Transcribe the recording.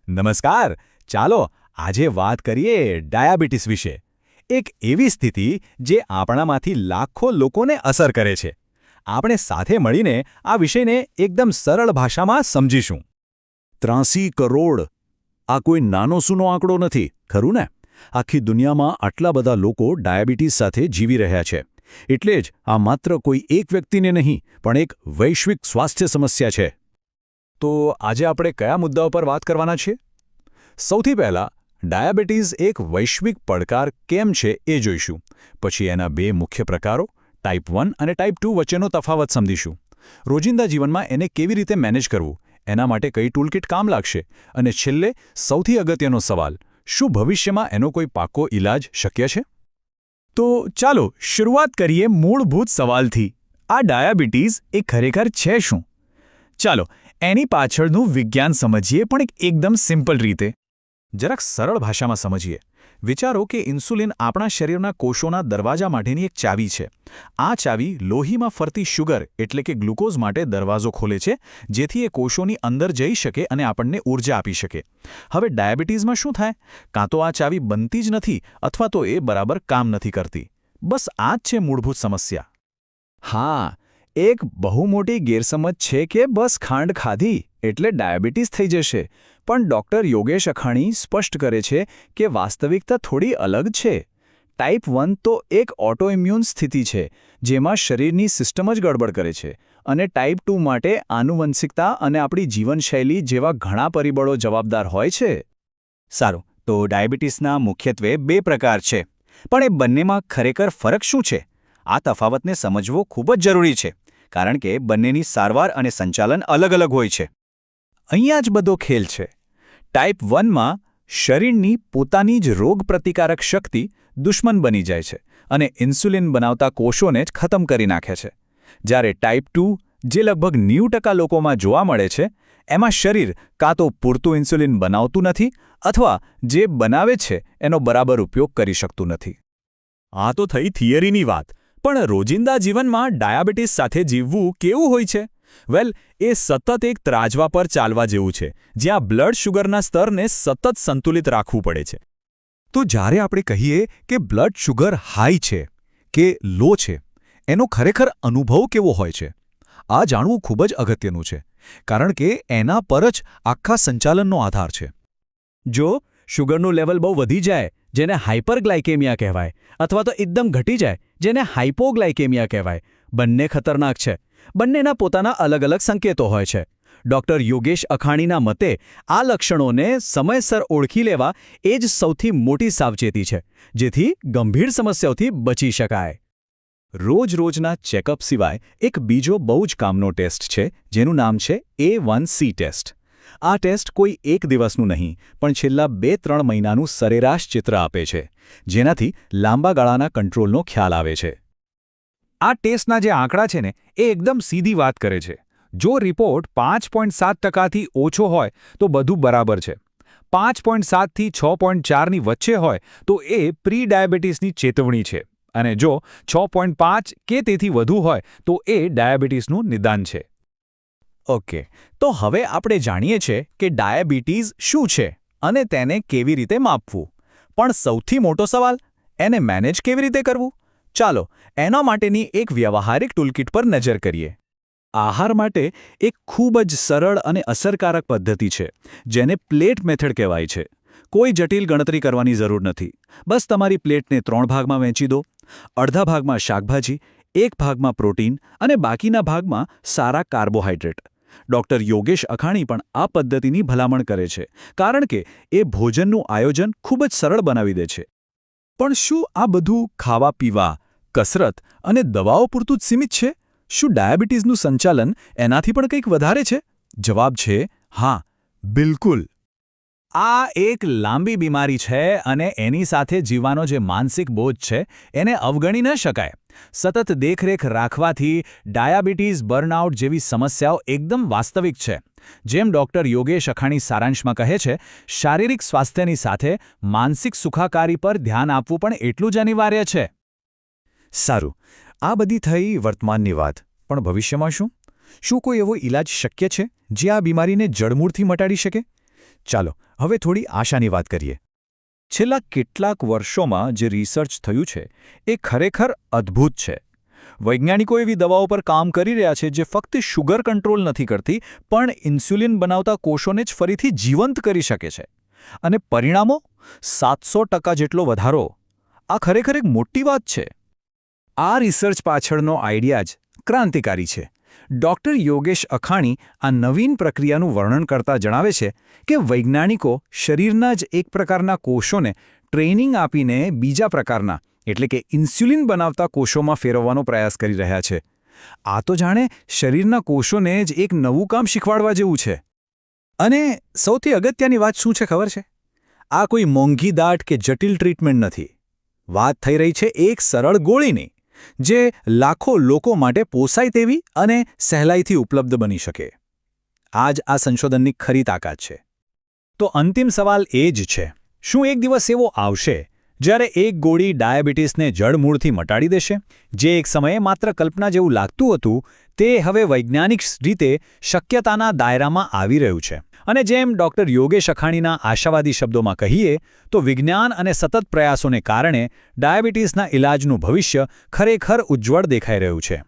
નમસ્કાર. ચાલો આજે વાત કરીએ ડાયાબિટીસ વિશે. એક એવી સ્થિતિ જે આપણામાંથી લાખો લોકોને અસર કરે છે. આપણે સાથે મળીને આ વિષયને એકદમ સરળ ભાષામાં સમજીશું. 83 કરોડ આ કોઈ નાનો સૂનો આંકડો નથી, ખરું ને? આખી દુનિયામાં આટલા બધા લોકો ડાયાબિટીસ સાથે જીવી રહ્યા છે. એટલે જ આ માત્ર કોઈ એક વ્યક્તિને નહીં, પણ એક વૈશ્વિક સ્વાસ્થ્ય સમસ્યા છે. તો આજે આપણે કયા મુદ્દાઓ પર વાત કરવાના છીએ? સૌથી પહેલાં ડાયાબિટીસ એક વૈશ્વિક પડકાર કેમ છે એ જોઈશું. પછી એના બે મુખ્ય પ્રકારો ટાઈપ 1 અને ટાઈપ 2 વચ્ચેનો તફાવત સમજીશું. રોજિંદા જીવનમાં એને કેવી રીતે મેનેજ કરવું, એના માટે કઈ ટૂલકિટ કામ લાગશે, અને છેલ્લે સૌથી અગત્યનો સવાલ, શું ભવિષ્યમાં એનો કોઈ પાક્કો ઈલાજ શક્ય છે? તો ચાલો શરૂઆત કરીએ મૂળભૂત સવાલથી. આ ડાયાબિટીસ એ ખરેખર છે શું? ચાલો એની પાછળનું વિજ્ઞાન સમજીએ, પણ એકદમ સિમ્પલ રીતે. જરાક સરળ ભાષામાં સમજીએ. વિચારો કે ઇન્સ્યુલિન આપણા શરીરના કોષોના દરવાજા માટેની એક ચાવી છે. આ ચાવી લોહીમાં ફરતી શુગર એટલે કે ગ્લુકોઝ માટે દરવાજો ખોલે છે, જેથી એ કોષોની અંદર જઈ શકે અને આપણને ઊર્જા આપી શકે. હવે ડાયાબિટીસમાં શું થાય? કાં તો આ ચાવી બનતી જ નથી, અથવા તો એ બરાબર કામ નથી કરતી. બસ આ જ છે મૂળભૂત સમસ્યા. હા, એક બહુ મોટી ગેરસમજ છે કે બસ ખાંડ ખાધી એટલે ડાયાબિટીસ થઈ જશે. પણ ડૉક્ટર યોગેશ અખાણી સ્પષ્ટ કરે છે કે વાસ્તવિકતા થોડી અલગ છે. ટાઈપ 1 તો એક ઓટોઇમ્યુન સ્થિતિ છે, જેમાં શરીરની સિસ્ટમ જ ગડબડ કરે છે, અને ટાઈપ 2 માટે આનુવંશિકતા અને આપણી જીવનશૈલી જેવા ઘણા પરિબળો જવાબદાર હોય છે. સારું, તો ડાયાબિટીસના મુખ્યત્વે બે પ્રકાર છે, પણ એ બંનેમાં ખરેખર ફરક શું છે? આ તફાવતને સમજવો ખૂબ જ જરૂરી છે, કારણ કે બંનેની સારવાર અને સંચાલન અલગ અલગ હોય છે. અહીંયા જ બધો ખેલ છે. ટાઈપ 1માં શરીરની પોતાની જ રોગપ્રતિકારક શક્તિ દુશ્મન બની જાય છે અને ઇન્સ્યુલિન બનાવતા કોષોને જ ખતમ કરી નાખે છે. જ્યારે ટાઈપ 2, જે લગભગ 90% લોકોમાં જોવા મળે છે, એમાં શરીર કાં તો પૂરતું ઇન્સ્યુલિન બનાવતું નથી, અથવા જે બનાવે છે એનો બરાબર ઉપયોગ કરી શકતું નથી. આ તો થઈ થિયરીની વાત, પણ રોજિંદા જીવનમાં ડાયાબિટીસ સાથે જીવવું કેવું હોય છે? વેલ, એ સતત એક ત્રાજવા પર ચાલવા જેવું છે, જ્યાં બ્લડ શુગરના સ્તરને સતત સંતુલિત રાખવું પડે છે. તો જ્યારે આપણે કહીએ કે બ્લડ શુગર હાઈ છે કે લો છે, એનો ખરેખર અનુભવ કેવો હોય છે? આ જાણવું ખૂબ જ અગત્યનું છે, કારણ કે એના પર જ આખા સંચાલનનો આધાર છે. જો શુગરનું લેવલ બહુ વધી જાય, જેને હાઇપરગ્લાયકેમિયા કહેવાય, અથવા તો એકદમ ઘટી જાય, જેને હાઇપોગ્લાયકેમિયા કહેવાય, બંને ખતરનાક છે. બંનેના પોતાના અલગ અલગ સંકેતો હોય છે. ડૉક્ટર યોગેશ અખાણીના મતે આ લક્ષણોને સમયસર ઓળખી લેવા એ જ સૌથી મોટી સાવચેતી છે, જેથી ગંભીર સમસ્યાઓથી બચી શકાય. રોજના ચેકઅપ સિવાય એક બીજો બહુ જ કામનો ટેસ્ટ છે, જેનું નામ છે A1C ટેસ્ટ. આ ટેસ્ટ કોઈ એક દિવસનું નહીં, પણ છેલ્લા 2-3 મહિનાનું સરેરાશ ચિત્ર આપે છે, જેનાથી લાંબા ગાળાના કંટ્રોલનો ખ્યાલ આવે છે. આ ટેસ્ટના જે આંકડા છે ને, એ એકદમ સીધી વાત કરે છે. જો રિપોર્ટ 5.7%થી ઓછો હોય તો બધું બરાબર છે. 5.7 થી 6.4ની વચ્ચે હોય તો એ પ્રી ડાયાબિટીસની ચેતવણી છે, અને જો 6.5 કે તેથી વધુ હોય તો એ ડાયાબિટીસનું નિદાન છે. ઓકે, તો હવે આપણે જાણીએ છીએ કે ડાયાબિટીસ શું છે અને તેને કેવી રીતે માપવું. પણ સૌથી મોટો સવાલ, એને મેનેજ કેવી રીતે કરવું? ચાલો એના માટેની એક વ્યવહારિક ટૂલકિટ પર નજર કરીએ. આહાર માટે એક ખૂબ જ સરળ અને અસરકારક પદ્ધતિ છે, જેને પ્લેટ મેથડ કહેવાય છે. કોઈ જટિલ ગણતરી કરવાની જરૂર નથી. બસ તમારી પ્લેટને 3 ભાગમાં વહેંચી દો. અડધા ભાગમાં શાકભાજી, એક ભાગમાં પ્રોટીન અને બાકીના ભાગમાં સારા કાર્બોહાઈડ્રેટ. ડૉક્ટર યોગેશ અખાણી પણ આ પદ્ધતિની ભલામણ કરે છે, કારણ કે એ ભોજનનું આયોજન ખૂબ જ સરળ બનાવી દે છે. પણ શું આ બધું ખાવા પીવા, કસરત અને દવાઓ પૂરતું જ સીમિત છે? શું ડાયાબિટીસનું સંચાલન એનાથી પણ કંઈક વધારે છે? જવાબ છે હા, બિલકુલ. આ એક લાંબી બીમારી છે, અને એની સાથે જીવવાનો જે માનસિક બોજ છે એને અવગણી ન શકાય. સતત દેખરેખ રાખવાથી ડાયાબિટીસ, બર્નઆઉટ જેવી સમસ્યાઓ એકદમ વાસ્તવિક છે. જેમ ડૉક્ટર યોગેશ અખાણી સારાંશમાં કહે છે, શારીરિક સ્વાસ્થ્યની સાથે માનસિક સુખાકારી પર ધ્યાન આપવું પણ એટલું જ અનિવાર્ય છે. સારું, આ બધી થઈ વર્તમાનની વાત, પણ ભવિષ્યમાં શું? શું કોઈ એવો ઈલાજ શક્ય છે જે આ બીમારીને જડમૂળથી મટાડી શકે? ચાલો હવે થોડી આશાની વાત કરીએ. છેલ્લા કેટલાક વર્ષોમાં જે રિસર્ચ થયું છે એ ખરેખર અદ્ભુત છે. વૈજ્ઞાનિકો એવી દવાઓ પર કામ કરી રહ્યા છે જે ફક્ત શુગર કંટ્રોલ નથી કરતી પણ ઇન્સ્યુલિન બનાવતા કોષોને જ ફરીથી જીવંત કરી શકે છે. અને પરિણામો 700% જેટલો વધારો. આ ખરેખર એક મોટી વાત છે. આ રિસર્ચ પાછળનો આઈડિયા જ ક્રાંતિકારી છે. ડૉક્ટર યોગેશ અખાણી આ નવીન પ્રક્રિયાનું વર્ણન કરતા જણાવે છે કે વૈજ્ઞાનિકો શરીરના જ એક પ્રકારના કોષોને ટ્રેનિંગ આપીને બીજા પ્રકારના એટલે કે ઇન્સ્યુલિન બનાવતા કોષોમાં ફેરવવાનો પ્રયાસ કરી રહ્યા છે. આ તો જાણે શરીરના કોષોને જ એક નવું કામ શીખવાડવા જેવું છે. અને સૌથી અગત્યની વાત શું છે ખબર છે? આ કોઈ મોંઘી દાટ કે જટિલ ટ્રીટમેન્ટ નથી. વાત થઈ રહી છે એક સરળ ગોળીની જે લાખો લોકો માટે પોસાય તેવી અને સહેલાઈથી ઉપલબ્ધ બની શકે. આ જ આ સંશોધનની ખરી તાકાત છે. તો અંતિમ સવાલ એ જ છે, શું એક દિવસ એવો આવશે જ્યારે એક ગોળી ડાયાબિટીસને જડમૂળથી મટાડી દેશે? જે એક સમયે માત્ર કલ્પના જેવું લાગતું હતું તે હવે વૈજ્ઞાનિક રીતે શક્યતાના દાયરામાં આવી રહ્યું છે. અને જેમ ડૉક્ટર યોગેશ અખાણીના આશાવાદી શબ્દોમાં કહીએ તો વિજ્ઞાન અને સતત પ્રયાસોને કારણે ડાયાબિટીસના ઇલાજનું ભવિષ્ય ખરેખર ઉજ્જવળ દેખાઈ રહ્યું છે.